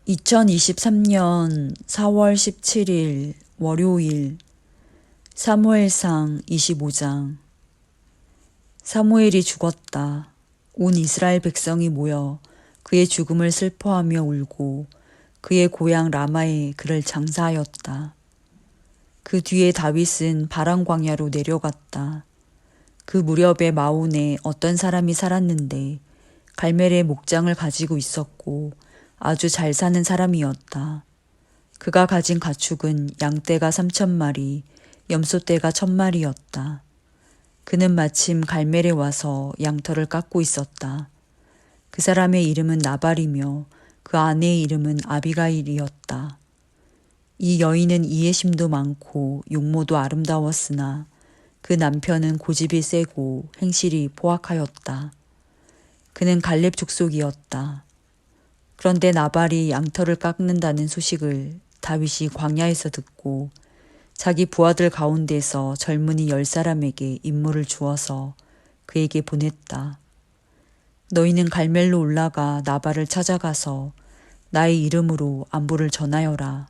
2023년 4월 17일 월요일 사무엘상 25장. 사무엘이 죽었다. 온 이스라엘 백성이 모여 그의 죽음을 슬퍼하며 울고 그의 고향 라마에 그를 장사하였다. 그 뒤에 다윗은 바람 광야로 내려갔다. 그 무렵에 마온에 어떤 사람이 살았는데 갈멜의 목장을 가지고 있었고 아주 잘 사는 사람이었다. 그가 가진 가축은 양떼가 3,000마리, 염소떼가 1,000마리였다. 그는 마침 갈멜에 와서 양털을 깎고 있었다. 그 사람의 이름은 나발이며 그 아내의 이름은 아비가일이었다. 이 여인은 이해심도 많고 용모도 아름다웠으나 그 남편은 고집이 세고 행실이 포악하였다. 그는 갈렙 족속이었다. 그런데 나발이 양털을 깎는다는 소식을 다윗이 광야에서 듣고 자기 부하들 가운데서 젊은이 10사람에게 임무를 주어서 그에게 보냈다. 너희는 갈멜로 올라가 나발을 찾아가서 나의 이름으로 안부를 전하여라.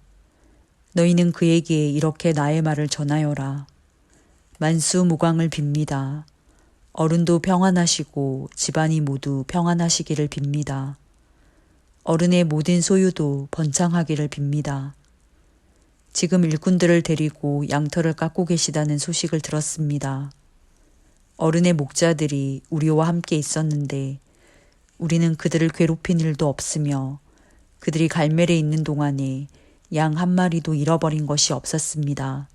너희는 그에게 이렇게 나의 말을 전하여라. 만수무강을 빕니다. 어른도 평안하시고 집안이 모두 평안하시기를 빕니다. 어른의 모든 소유도 번창하기를 빕니다. 지금 일꾼들을 데리고 양털을 깎고 계시다는 소식을 들었습니다. 어른의 목자들이 우리와 함께 있었는데 우리는 그들을 괴롭힌 일도 없으며 그들이 갈멜에 있는 동안에 양 한 마리도 잃어버린 것이 없었습니다.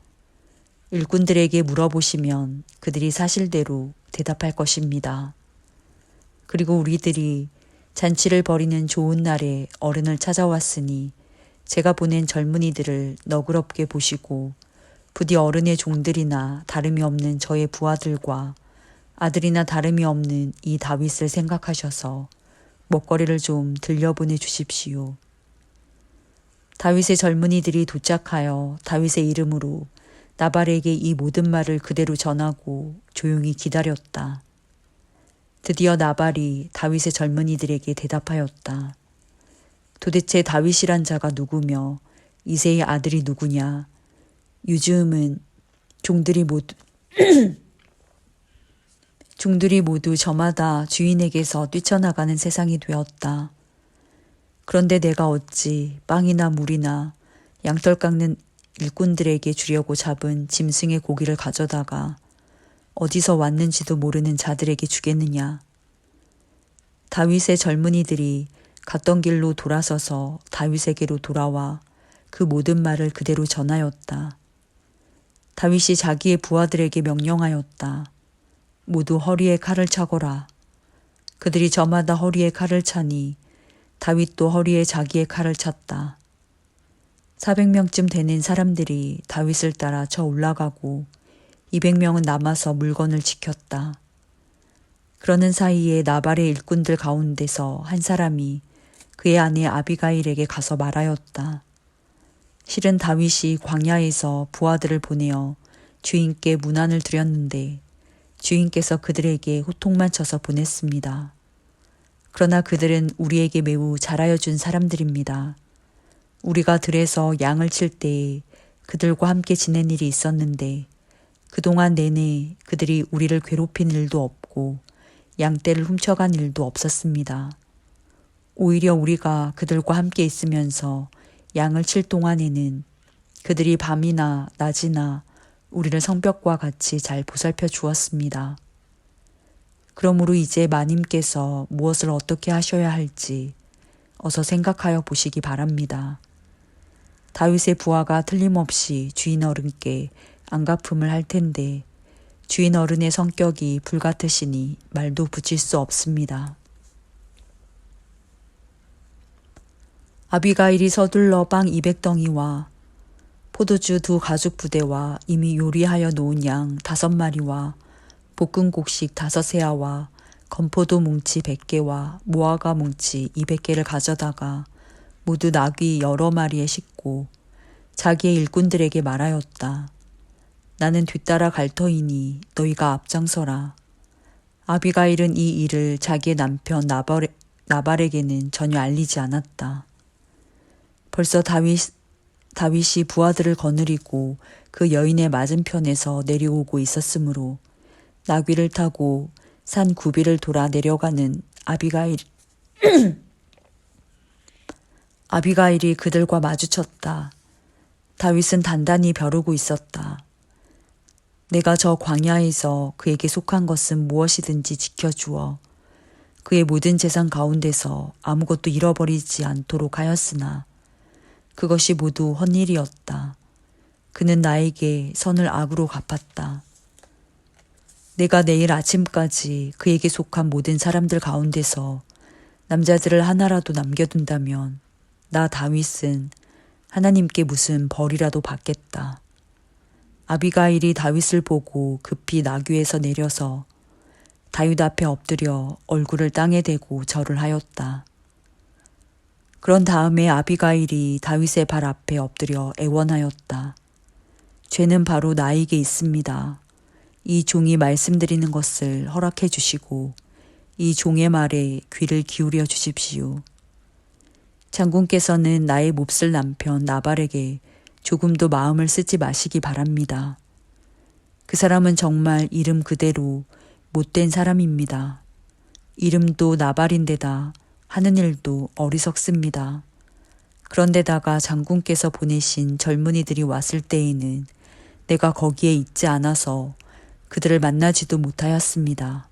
일꾼들에게 물어보시면 그들이 사실대로 대답할 것입니다. 그리고 우리들이 잔치를 벌이는 좋은 날에 어른을 찾아왔으니 제가 보낸 젊은이들을 너그럽게 보시고 부디 어른의 종들이나 다름이 없는 저의 부하들과 아들이나 다름이 없는 이 다윗을 생각하셔서 먹거리를 좀 들려보내 주십시오. 다윗의 젊은이들이 도착하여 다윗의 이름으로 나발에게 이 모든 말을 그대로 전하고 조용히 기다렸다. 드디어 나발이 다윗의 젊은이들에게 대답하였다. 도대체 다윗이란 자가 누구며 이새의 아들이 누구냐? 요즘은 종들이 모두 저마다 주인에게서 뛰쳐나가는 세상이 되었다. 그런데 내가 어찌 빵이나 물이나 양털 깎는 일꾼들에게 주려고 잡은 짐승의 고기를 가져다가 어디서 왔는지도 모르는 자들에게 주겠느냐. 다윗의 젊은이들이 갔던 길로 돌아서서 다윗에게로 돌아와 그 모든 말을 그대로 전하였다. 다윗이 자기의 부하들에게 명령하였다. 모두 허리에 칼을 차거라. 그들이 저마다 허리에 칼을 차니 다윗도 허리에 자기의 칼을 찼다. 400명쯤 되는 사람들이 다윗을 따라 저 올라가고 200명은 남아서 물건을 지켰다. 그러는 사이에 나발의 일꾼들 가운데서 한 사람이 그의 아내 아비가일에게 가서 말하였다. 실은 다윗이 광야에서 부하들을 보내어 주인께 문안을 드렸는데 주인께서 그들에게 호통만 쳐서 보냈습니다. 그러나 그들은 우리에게 매우 잘하여 준 사람들입니다. 우리가 들에서 양을 칠 때에 그들과 함께 지낸 일이 있었는데 그동안 내내 그들이 우리를 괴롭힌 일도 없고 양떼를 훔쳐간 일도 없었습니다. 오히려 우리가 그들과 함께 있으면서 양을 칠 동안에는 그들이 밤이나 낮이나 우리를 성벽과 같이 잘 보살펴 주었습니다. 그러므로 이제 마님께서 무엇을 어떻게 하셔야 할지 어서 생각하여 보시기 바랍니다. 다윗의 부하가 틀림없이 주인 어른께 안갚음을 할 텐데 주인 어른의 성격이 불같으시니 말도 붙일 수 없습니다. 아비가일이 서둘러 빵 200덩이와 포도주 2 가죽 부대와 이미 요리하여 놓은 양 5마리와 볶은 곡식 5세아와 건포도 뭉치 100개와 무화과 뭉치 200개를 가져다가 모두 나귀 여러 마리에 싣고 자기의 일꾼들에게 말하였다. 나는 뒤따라 갈 터이니 너희가 앞장서라. 아비가일은 이 일을 자기의 남편 나발에게는 전혀 알리지 않았다. 벌써 다윗이 부하들을 거느리고 그 여인의 맞은편에서 내려오고 있었으므로 나귀를 타고 산 구비를 돌아 내려가는 아비가일이 그들과 마주쳤다. 다윗은 단단히 벼르고 있었다. 내가 저 광야에서 그에게 속한 것은 무엇이든지 지켜주어 그의 모든 재산 가운데서 아무것도 잃어버리지 않도록 하였으나 그것이 모두 헛일이었다. 그는 나에게 선을 악으로 갚았다. 내가 내일 아침까지 그에게 속한 모든 사람들 가운데서 남자들을 하나라도 남겨둔다면 나 다윗은 하나님께 무슨 벌이라도 받겠다. 아비가일이 다윗을 보고 급히 나귀에서 내려서 다윗 앞에 엎드려 얼굴을 땅에 대고 절을 하였다. 그런 다음에 아비가일이 다윗의 발 앞에 엎드려 애원하였다. 죄는 바로 나에게 있습니다. 이 종이 말씀드리는 것을 허락해 주시고 이 종의 말에 귀를 기울여 주십시오. 장군께서는 나의 몹쓸 남편 나발에게 조금도 마음을 쓰지 마시기 바랍니다. 그 사람은 정말 이름 그대로 못된 사람입니다. 이름도 나발인데다 하는 일도 어리석습니다. 그런데다가 장군께서 보내신 젊은이들이 왔을 때에는 내가 거기에 있지 않아서 그들을 만나지도 못하였습니다.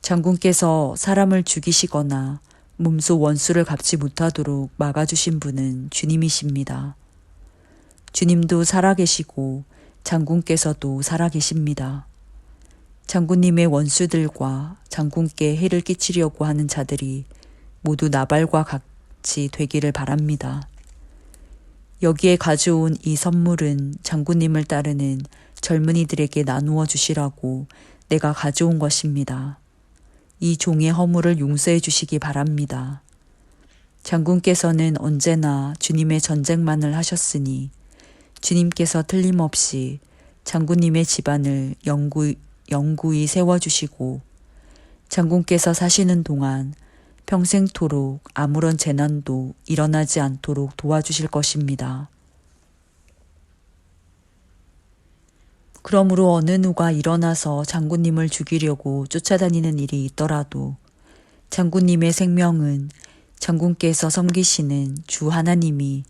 장군께서 사람을 죽이시거나 몸소 원수를 갚지 못하도록 막아주신 분은 주님이십니다. 주님도 살아계시고 장군께서도 살아계십니다. 장군님의 원수들과 장군께 해를 끼치려고 하는 자들이 모두 나발과 같이 되기를 바랍니다. 여기에 가져온 이 선물은 장군님을 따르는 젊은이들에게 나누어 주시라고 내가 가져온 것입니다. 이 종의 허물을 용서해 주시기 바랍니다. 장군께서는 언제나 주님의 전쟁만을 하셨으니 주님께서 틀림없이 장군님의 집안을 영구히 세워주시고 장군께서 사시는 동안 평생토록 아무런 재난도 일어나지 않도록 도와주실 것입니다. 그러므로 어느 누가 일어나서 장군님을 죽이려고 쫓아다니는 일이 있더라도 장군님의 생명은 장군께서 섬기시는 주 하나님이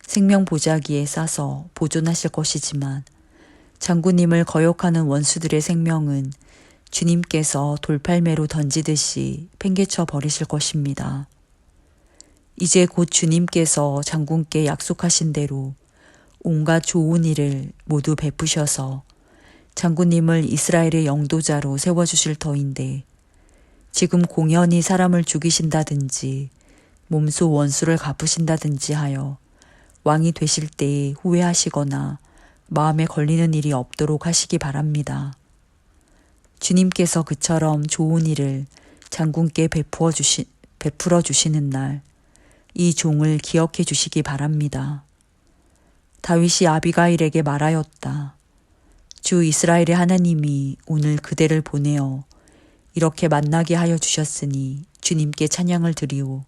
생명 보자기에 싸서 보존하실 것이지만 장군님을 거역하는 원수들의 생명은 주님께서 돌팔매로 던지듯이 팽개쳐 버리실 것입니다. 이제 곧 주님께서 장군께 약속하신 대로 온갖 좋은 일을 모두 베푸셔서 장군님을 이스라엘의 영도자로 세워주실 터인데 지금 공연히 사람을 죽이신다든지 몸소 원수를 갚으신다든지 하여 왕이 되실 때에 후회하시거나 마음에 걸리는 일이 없도록 하시기 바랍니다. 주님께서 그처럼 좋은 일을 장군께 베풀어 주시는 날 이 종을 기억해 주시기 바랍니다. 다윗이 아비가일에게 말하였다. 주 이스라엘의 하나님이 오늘 그대를 보내어 이렇게 만나게 하여 주셨으니 주님께 찬양을 드리오.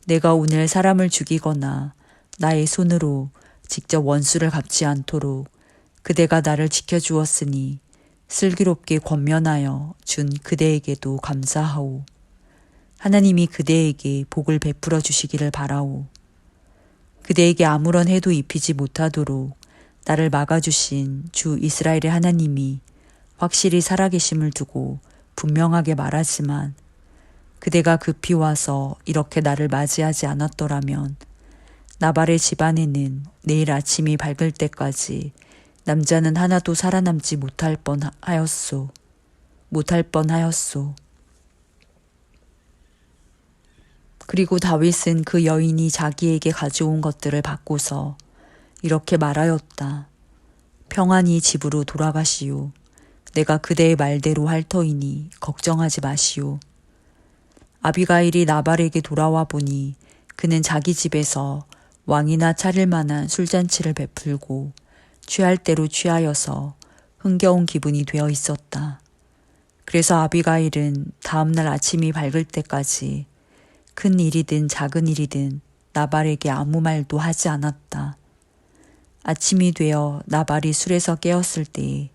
내가 오늘 사람을 죽이거나 나의 손으로 직접 원수를 갚지 않도록 그대가 나를 지켜주었으니 슬기롭게 권면하여 준 그대에게도 감사하오. 하나님이 그대에게 복을 베풀어 주시기를 바라오. 그대에게 아무런 해도 입히지 못하도록 나를 막아주신 주 이스라엘의 하나님이 확실히 살아계심을 두고 분명하게 말하지만 그대가 급히 와서 이렇게 나를 맞이하지 않았더라면 나발의 집안에는 내일 아침이 밝을 때까지 남자는 하나도 살아남지 못할 뻔하였소. 그리고 다윗은 그 여인이 자기에게 가져온 것들을 받고서 이렇게 말하였다. 평안히 집으로 돌아가시오. 내가 그대의 말대로 할 터이니 걱정하지 마시오. 아비가일이 나발에게 돌아와 보니 그는 자기 집에서 왕이나 차릴 만한 술잔치를 베풀고 취할 대로 취하여서 흥겨운 기분이 되어 있었다. 그래서 아비가일은 다음 날 아침이 밝을 때까지 큰 일이든 작은 일이든 나발에게 아무 말도 하지 않았다. 아침이 되어 나발이 술에서 깨었을 때에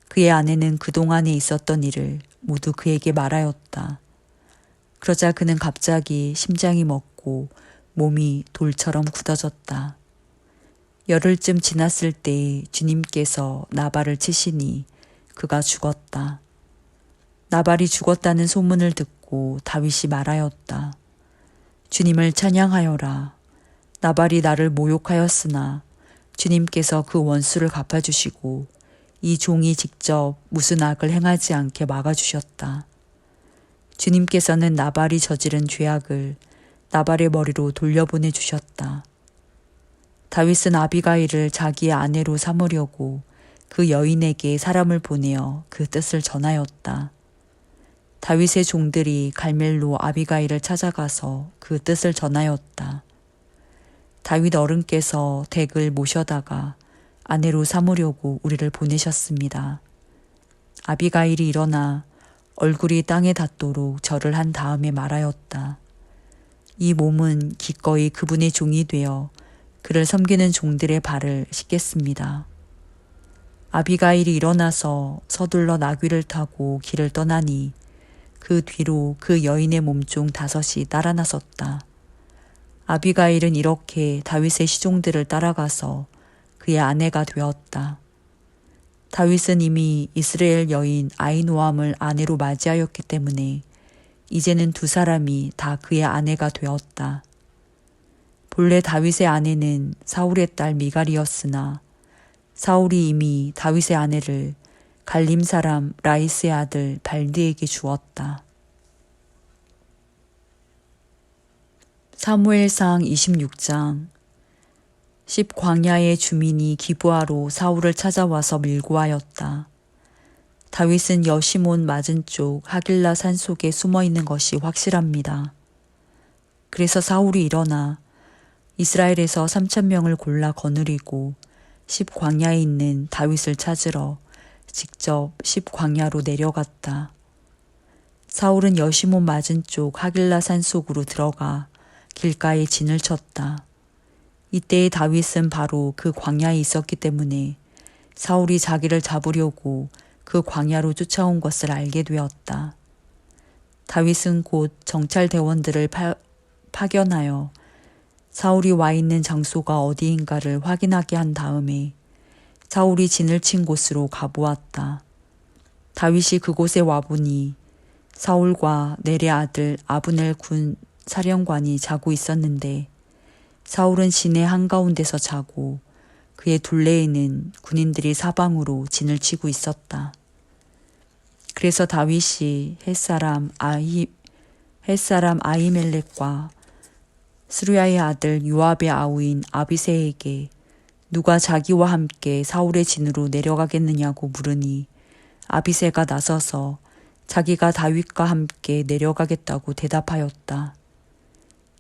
그의 아내는 그동안에 있었던 일을 모두 그에게 말하였다. 그러자 그는 갑자기 심장이 멎고 몸이 돌처럼 굳어졌다. 열흘쯤 지났을 때 주님께서 나발을 치시니 그가 죽었다. 나발이 죽었다는 소문을 듣고 다윗이 말하였다. 주님을 찬양하여라. 나발이 나를 모욕하였으나 주님께서 그 원수를 갚아주시고 이 종이 직접 무슨 악을 행하지 않게 막아주셨다. 주님께서는 나발이 저지른 죄악을 나발의 머리로 돌려보내 주셨다. 다윗은 아비가일을 자기의 아내로 삼으려고 그 여인에게 사람을 보내어 그 뜻을 전하였다. 다윗의 종들이 갈멜로 아비가일을 찾아가서 그 뜻을 전하였다. 다윗 어른께서 댁을 모셔다가 아내로 삼으려고 우리를 보내셨습니다. 아비가일이 일어나 얼굴이 땅에 닿도록 절을 한 다음에 말하였다. 이 몸은 기꺼이 그분의 종이 되어 그를 섬기는 종들의 발을 씻겠습니다. 아비가일이 일어나서 서둘러 나귀를 타고 길을 떠나니 그 뒤로 그 여인의 몸종 5이 따라 나섰다. 아비가일은 이렇게 다윗의 시종들을 따라가서 그의 아내가 되었다. 다윗은 이미 이스라엘 여인 아히노암을 아내로 맞이하였기 때문에 이제는 2사람이 다 그의 아내가 되었다. 본래 다윗의 아내는 사울의 딸 미갈이었으나 사울이 이미 다윗의 아내를 갈림 사람 라이스의 아들 발드에게 주었다. 사무엘상 26장. 광야의 주민이 기브아로 사울을 찾아와서 밀고하였다. 다윗은 여시몬 맞은쪽 하길라 산속에 숨어있는 것이 확실합니다. 그래서 사울이 일어나 이스라엘에서 3,000명을 골라 거느리고 광야에 있는 다윗을 찾으러 직접 광야로 내려갔다. 사울은 여시몬 맞은쪽 하길라 산속으로 들어가 길가에 진을 쳤다. 이때에 다윗은 바로 그 광야에 있었기 때문에 사울이 자기를 잡으려고 그 광야로 쫓아온 것을 알게 되었다. 다윗은 곧 정찰대원들을 파견하여 사울이 와 있는 장소가 어디인가를 확인하게 한 다음에 사울이 진을 친 곳으로 가보았다. 다윗이 그곳에 와보니 사울과 넬의 아들 아브넬 군 사령관이 자고 있었는데 사울은 진의 한가운데서 자고 그의 둘레에는 군인들이 사방으로 진을 치고 있었다. 그래서 다윗이 햇사람 아히멜렉과 스루야의 아들 요압의 아우인 아비새에게 누가 자기와 함께 사울의 진으로 내려가겠느냐고 물으니 아비새가 나서서 자기가 다윗과 함께 내려가겠다고 대답하였다.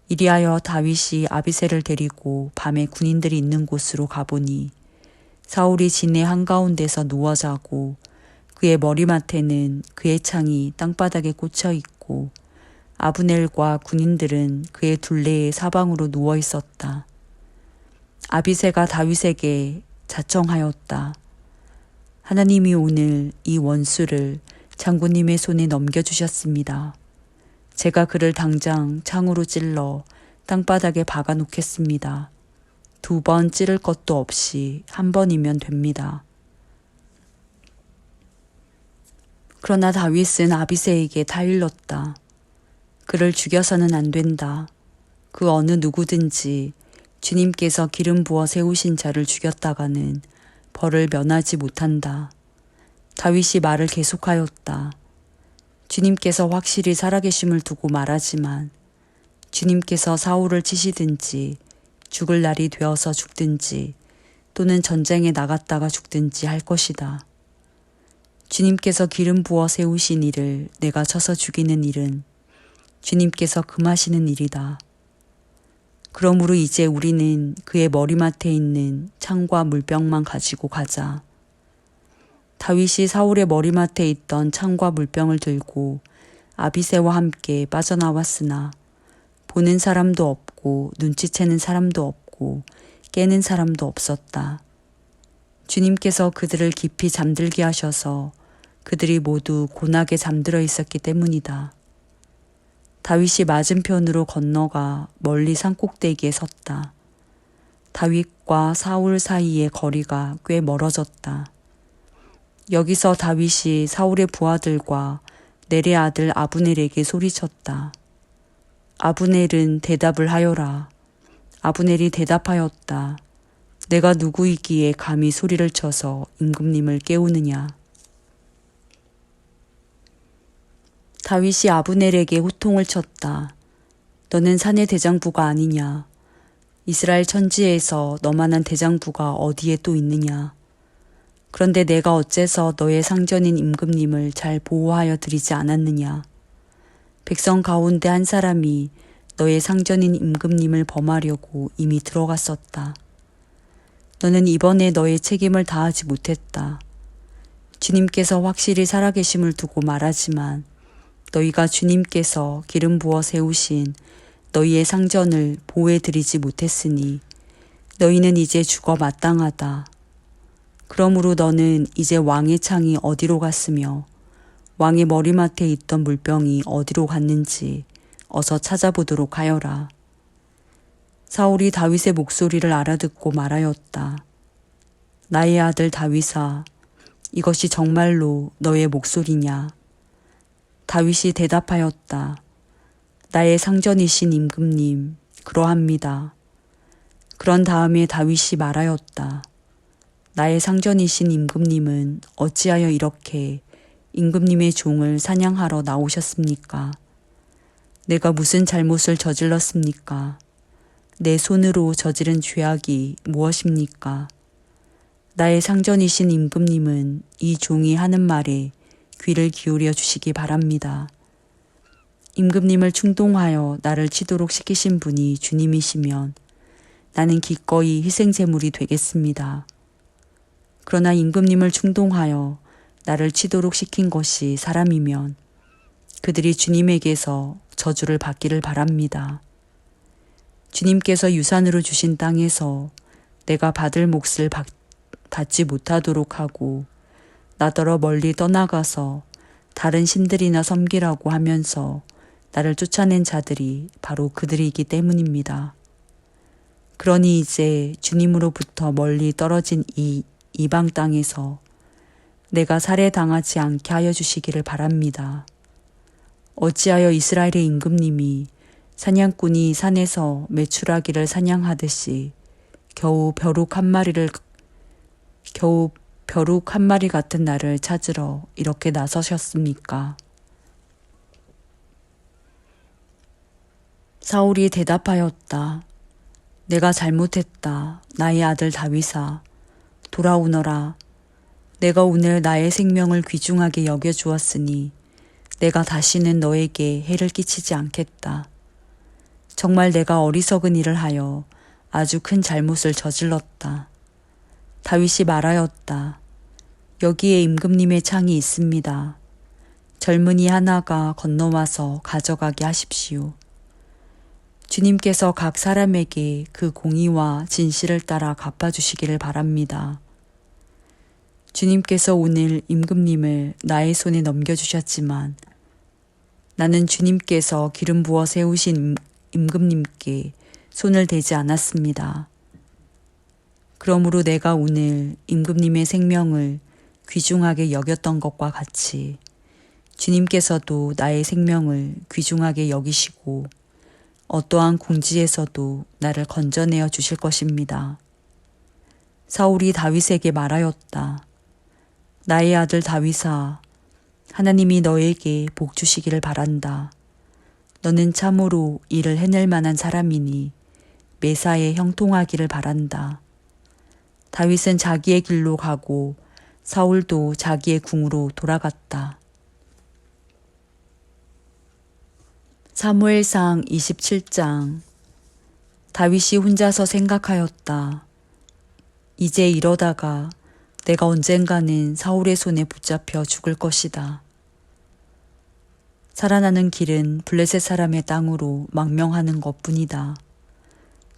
이리하여 다윗이 아비새를 데리고 밤에 군인들이 있는 곳으로 가보니 사울이 진의 한가운데서 누워 자고 그의 머리맡에는 그의 창이 땅바닥에 꽂혀 있고 아브넬과 군인들은 그의 둘레에 사방으로 누워 있었다. 아비새가 다윗에게 자청하였다. 하나님이 오늘 이 원수를 장군님의 손에 넘겨주셨습니다. 제가 그를 당장 창으로 찔러 땅바닥에 박아 놓겠습니다. 2번 찌를 것도 없이 1번이면 됩니다. 그러나 다윗은 아비새에게 타일렀다. 그를 죽여서는 안 된다. 그 어느 누구든지 주님께서 기름 부어 세우신 자를 죽였다가는 벌을 면하지 못한다. 다윗이 말을 계속하였다. 주님께서 확실히 살아계심을 두고 말하지만 주님께서 사울을 치시든지 죽을 날이 되어서 죽든지 또는 전쟁에 나갔다가 죽든지 할 것이다. 주님께서 기름 부어 세우신 이를 내가 쳐서 죽이는 일은 주님께서 금하시는 일이다. 그러므로 이제 우리는 그의 머리맡에 있는 창과 물병만 가지고 가자. 다윗이 사울의 머리맡에 있던 창과 물병을 들고 아비새와 함께 빠져나왔으나 보는 사람도 없고 없고 눈치채는 사람도 없고 깨는 사람도 없었다. 주님께서 그들을 깊이 잠들게 하셔서 그들이 모두 곤하게 잠들어 있었기 때문이다. 다윗이 맞은편으로 건너가 멀리 산꼭대기에 섰다. 다윗과 사울 사이의 거리가 꽤 멀어졌다. 여기서 다윗이 사울의 부하들과 넬의 아들 아브넬에게 소리쳤다. 아브넬은 대답을 하여라. 아브넬이 대답하였다. 내가 누구이기에 감히 소리를 쳐서 임금님을 깨우느냐. 다윗이 아브넬에게 호통을 쳤다. 너는 산의 대장부가 아니냐. 이스라엘 천지에서 너만한 대장부가 어디에 또 있느냐. 그런데 내가 어째서 너의 상전인 임금님을 잘 보호하여 드리지 않았느냐. 백성 가운데 한 사람이 너의 상전인 임금님을 범하려고 이미 들어갔었다. 너는 이번에 너의 책임을 다하지 못했다. 주님께서 확실히 살아계심을 두고 말하지만 너희가 주님께서 기름 부어 세우신 너희의 상전을 보호해드리지 못했으니 너희는 이제 죽어 마땅하다. 그러므로 너는 이제 왕의 창이 어디로 갔으며 왕의 머리맡에 있던 물병이 어디로 갔는지 어서 찾아보도록 하여라. 사울이 다윗의 목소리를 알아듣고 말하였다. 나의 아들 다윗아, 이것이 정말로 너의 목소리냐? 다윗이 대답하였다. 나의 상전이신 임금님, 그러합니다. 그런 다음에 다윗이 말하였다. 나의 상전이신 임금님은 어찌하여 이렇게 임금님의 종을 사냥하러 나오셨습니까? 내가 무슨 잘못을 저질렀습니까? 내 손으로 저지른 죄악이 무엇입니까? 나의 상전이신 임금님은 이 종이 하는 말에 귀를 기울여 주시기 바랍니다. 임금님을 충동하여 나를 치도록 시키신 분이 주님이시면 나는 기꺼이 희생제물이 되겠습니다. 그러나 임금님을 충동하여 나를 치도록 시킨 것이 사람이면 그들이 주님에게서 저주를 받기를 바랍니다. 주님께서 유산으로 주신 땅에서 내가 받을 몫을 받지 못하도록 하고 나더러 멀리 떠나가서 다른 신들이나 섬기라고 하면서 나를 쫓아낸 자들이 바로 그들이기 때문입니다. 그러니 이제 주님으로부터 멀리 떨어진 이 이방 땅에서 내가 살해당하지 않게 하여 주시기를 바랍니다. 어찌하여 이스라엘의 임금님이 사냥꾼이 산에서 메추라기를 사냥하듯이 겨우 벼룩 한 마리 같은 나를 찾으러 이렇게 나서셨습니까? 사울이 대답하였다. 내가 잘못했다. 나의 아들 다윗아. 돌아오너라. 내가 오늘 나의 생명을 귀중하게 여겨주었으니 내가 다시는 너에게 해를 끼치지 않겠다. 정말 내가 어리석은 일을 하여 아주 큰 잘못을 저질렀다. 다윗이 말하였다. 여기에 임금님의 창이 있습니다. 젊은이 하나가 건너와서 가져가게 하십시오. 주님께서 각 사람에게 그 공의와 진실을 따라 갚아주시기를 바랍니다. 주님께서 오늘 임금님을 나의 손에 넘겨주셨지만 나는 주님께서 기름 부어 세우신 임금님께 손을 대지 않았습니다. 그러므로 내가 오늘 임금님의 생명을 귀중하게 여겼던 것과 같이 주님께서도 나의 생명을 귀중하게 여기시고 어떠한 궁지에서도 나를 건져내어 주실 것입니다. 사울이 다윗에게 말하였다. 나의 아들 다윗아, 하나님이 너에게 복 주시기를 바란다. 너는 참으로 일을 해낼 만한 사람이니 매사에 형통하기를 바란다. 다윗은 자기의 길로 가고 사울도 자기의 궁으로 돌아갔다. 사무엘상 27장. 다윗이 혼자서 생각하였다. 이제 이러다가 내가 언젠가는 사울의 손에 붙잡혀 죽을 것이다. 살아나는 길은 블레셋 사람의 땅으로 망명하는 것뿐이다.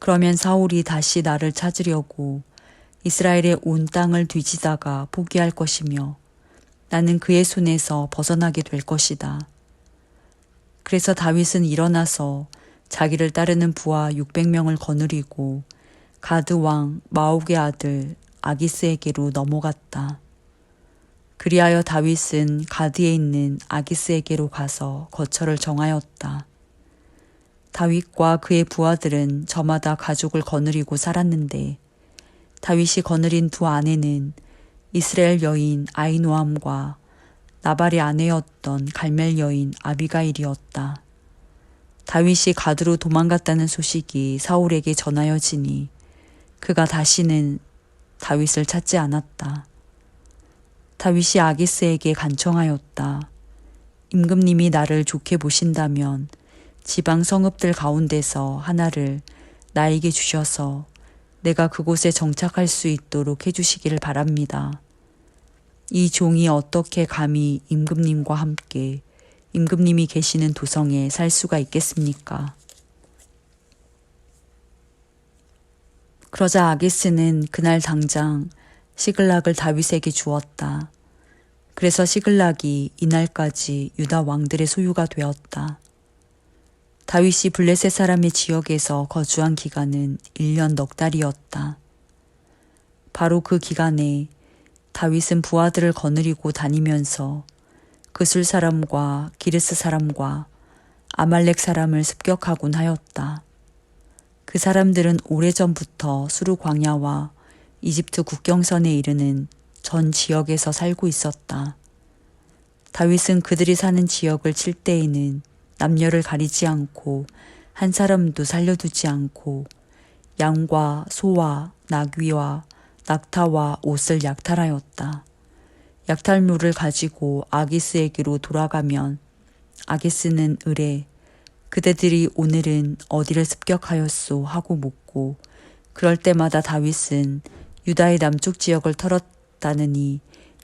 그러면 사울이 다시 나를 찾으려고 이스라엘의 온 땅을 뒤지다가 포기할 것이며 나는 그의 손에서 벗어나게 될 것이다. 그래서 다윗은 일어나서 자기를 따르는 부하 600명을 거느리고 가드 왕 마옥의 아들 아기스에게로 넘어갔다. 그리하여 다윗은 가드에 있는 아기스에게로 가서 거처를 정하였다. 다윗과 그의 부하들은 저마다 가족을 거느리고 살았는데 다윗이 거느린 두 아내는 이스라엘 여인 아히노암과 나발의 아내였던 갈멜 여인 아비가일이었다. 다윗이 가드로 도망갔다는 소식이 사울에게 전하여지니 그가 다시는 다윗을 찾지 않았다. 다윗이 아기스에게 간청하였다. 임금님이 나를 좋게 보신다면 지방 성읍들 가운데서 하나를 나에게 주셔서 내가 그곳에 정착할 수 있도록 해주시기를 바랍니다. 이 종이 어떻게 감히 임금님과 함께 임금님이 계시는 도성에 살 수가 있겠습니까? 그러자 아기스는 그날 당장 시글락을 다윗에게 주었다. 그래서 시글락이 이날까지 유다 왕들의 소유가 되었다. 다윗이 블레셋 사람의 지역에서 거주한 기간은 1년 넉 달이었다. 바로 그 기간에 다윗은 부하들을 거느리고 다니면서 그술 사람과 기르스 사람과 아말렉 사람을 습격하곤 하였다. 그 사람들은 오래전부터 수르 광야와 이집트 국경선에 이르는 전 지역에서 살고 있었다. 다윗은 그들이 사는 지역을 칠 때에는 남녀를 가리지 않고 한 사람도 살려두지 않고 양과 소와 나귀와 낙타와 옷을 약탈하였다. 약탈물을 가지고 아기스에게로 돌아가면 아기스는 을에 그대들이 오늘은 어디를 습격하였소 하고 묻고 그럴 때마다 다윗은 유다의 남쪽 지역을 털었다느니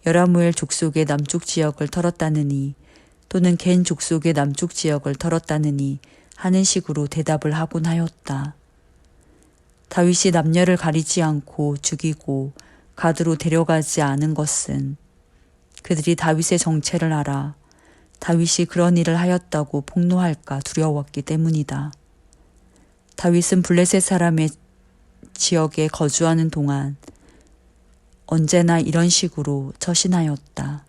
여라무엘 족속의 남쪽 지역을 털었다느니 또는 겐 족속의 남쪽 지역을 털었다느니 하는 식으로 대답을 하곤 하였다. 다윗이 남녀를 가리지 않고 죽이고 가드로 데려가지 않은 것은 그들이 다윗의 정체를 알아 다윗이 그런 일을 하였다고 폭로할까 두려웠기 때문이다. 다윗은 블레셋 사람의 지역에 거주하는 동안 언제나 이런 식으로 처신하였다.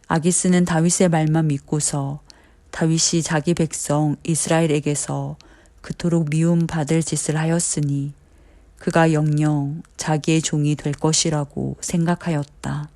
아기스는 다윗의 말만 믿고서 다윗이 자기 백성 이스라엘에게서 그토록 미움 받을 짓을 하였으니 그가 영영 자기의 종이 될 것이라고 생각하였다.